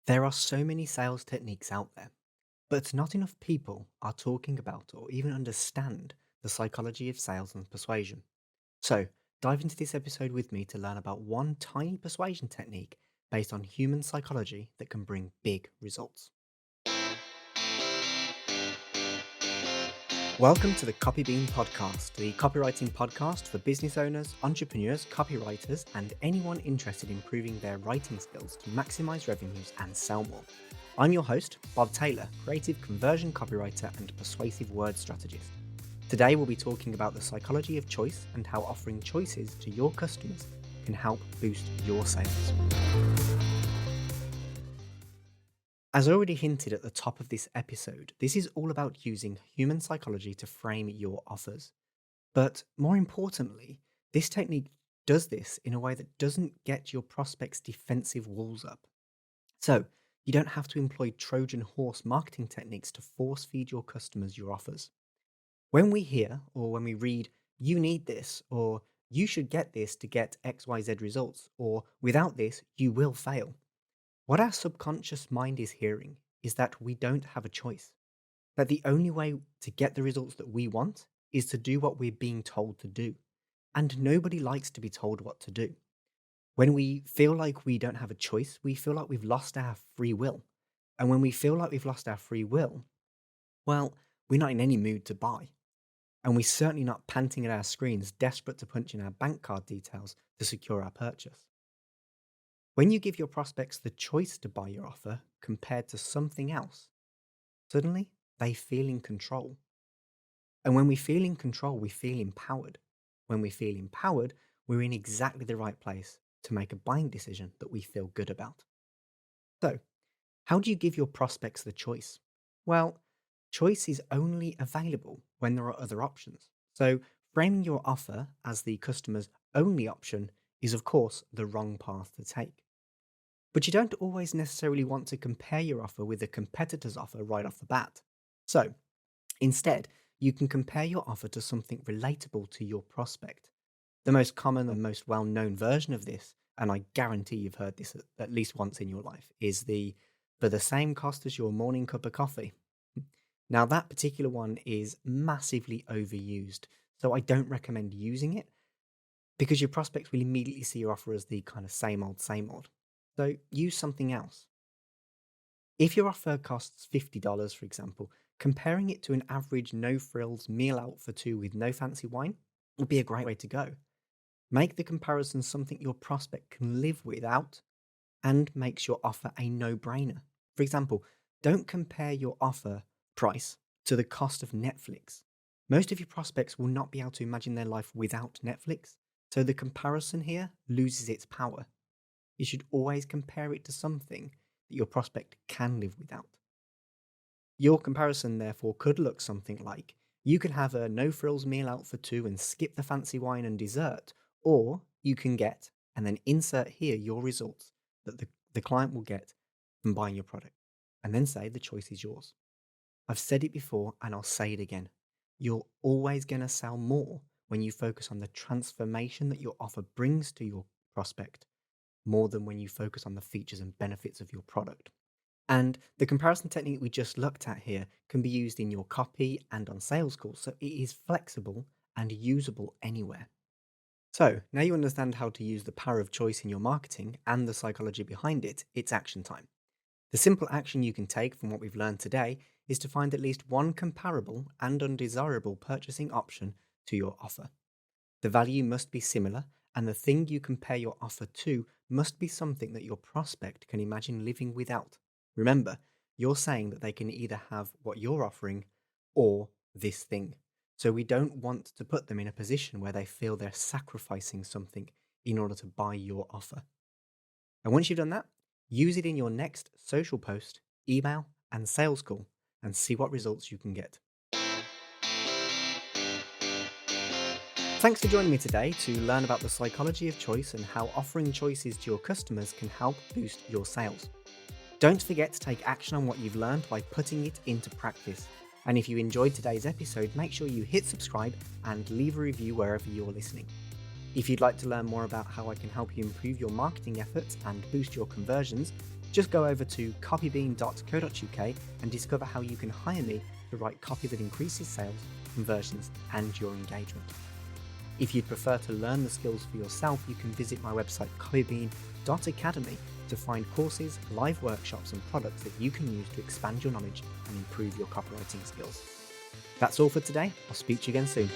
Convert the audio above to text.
There are so many sales techniques out there, but not enough people are talking about or even understand the psychology of sales and persuasion. So, dive into this episode with me to learn about one tiny persuasion technique based on human psychology that can bring big results. Welcome to the Copy Bean Podcast, the copywriting podcast for business owners, entrepreneurs, copywriters, and anyone interested in improving their writing skills to maximize revenues and sell more. I'm your host, Bob Taylor, creative conversion copywriter and persuasive word strategist. Today we'll be talking about the psychology of choice and how offering choices to your customers can help boost your sales. As already hinted at the top of this episode, this is all about using human psychology to frame your offers. But more importantly, this technique does this in a way that doesn't get your prospects' defensive walls up. So, you don't have to employ Trojan horse marketing techniques to force feed your customers your offers. When we hear or when we read, you need this, or you should get this to get XYZ results, or without this, you will fail. What our subconscious mind is hearing is that we don't have a choice, that the only way to get the results that we want is to do what we're being told to do. And nobody likes to be told what to do. When we feel like we don't have a choice, we feel like we've lost our free will. And when we feel like we've lost our free will, well, we're not in any mood to buy. And we're certainly not panting at our screens, desperate to punch in our bank card details to secure our purchase. When you give your prospects the choice to buy your offer compared to something else, suddenly they feel in control. And when we feel in control, we feel empowered. When we feel empowered, we're in exactly the right place to make a buying decision that we feel good about. So, how do you give your prospects the choice? Well, choice is only available when there are other options. So, framing your offer as the customer's only option is, of course, the wrong path to take. But you don't always necessarily want to compare your offer with a competitor's offer right off the bat. So, instead, you can compare your offer to something relatable to your prospect. The most common and most well-known version of this, and I guarantee you've heard this at least once in your life, is the for the same cost as your morning cup of coffee. Now, that particular one is massively overused, so I don't recommend using it because your prospects will immediately see your offer as the kind of same old, same old. So use something else. If your offer costs $50, for example, comparing it to an average no-frills meal out for two with no fancy wine would be a great way to go. Make the comparison something your prospect can live without and makes your offer a no-brainer. For example, don't compare your offer price to the cost of Netflix. Most of your prospects will not be able to imagine their life without Netflix, so the comparison here loses its power. You should always compare it to something that your prospect can live without. Your comparison, therefore, could look something like you can have a no frills meal out for two and skip the fancy wine and dessert, or you can get, and then insert here your results that the client will get from buying your product, and then say the choice is yours. I've said it before and I'll say it again. You're always going to sell more when you focus on the transformation that your offer brings to your prospect, more than when you focus on the features and benefits of your product. And the comparison technique we just looked at here can be used in your copy and on sales calls, so it is flexible and usable anywhere. So, now you understand how to use the power of choice in your marketing and the psychology behind it, it's action time. The simple action you can take from what we've learned today is to find at least one comparable and undesirable purchasing option to your offer. The value must be similar, and the thing you compare your offer to must be something that your prospect can imagine living without. Remember, you're saying that they can either have what you're offering or this thing. So we don't want to put them in a position where they feel they're sacrificing something in order to buy your offer. And once you've done that, use it in your next social post, email, and sales call and see what results you can get. Thanks for joining me today to learn about the psychology of choice and how offering choices to your customers can help boost your sales. Don't forget to take action on what you've learned by putting it into practice. And if you enjoyed today's episode, make sure you hit subscribe and leave a review wherever you're listening. If you'd like to learn more about how I can help you improve your marketing efforts and boost your conversions, Just go over to copybean.co.uk and discover how you can hire me to write copy that increases sales, conversions, and your engagement. If you'd prefer to learn the skills for yourself, you can visit my website copybean.academy to find courses, live workshops, and products that you can use to expand your knowledge and improve your copywriting skills. That's all for today. I'll speak to you again soon.